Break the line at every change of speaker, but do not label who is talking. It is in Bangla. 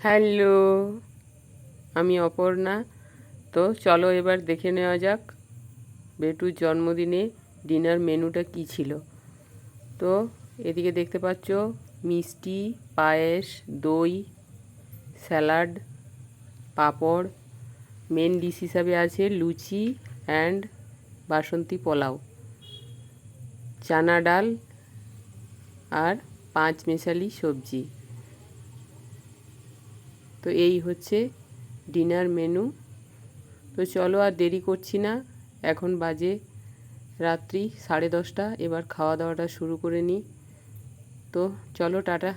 হ্যালো, আমি অপর্ণা। তো চলো এবার দেখে নেওয়া যাক বেটুর জন্মদিনে ডিনার মেনুটা কী ছিল। তো এদিকে দেখতে পাচ্ছ মিষ্টি, পায়েস, দই, স্যালাড, পাঁপড়। মেন ডিশ হিসাবে আছে লুচি অ্যান্ড বাসন্তী পোলাও, চানা ডাল আর 5 মেশালি সবজি। তো এই হচ্ছে ডিনার মেনু। তো চলো আর দেরি করছি না, এখন বাজে রাত্রি 10:30। এবার খাওয়া দাওয়াটা শুরু করে নিই। তো চলো, টাটা।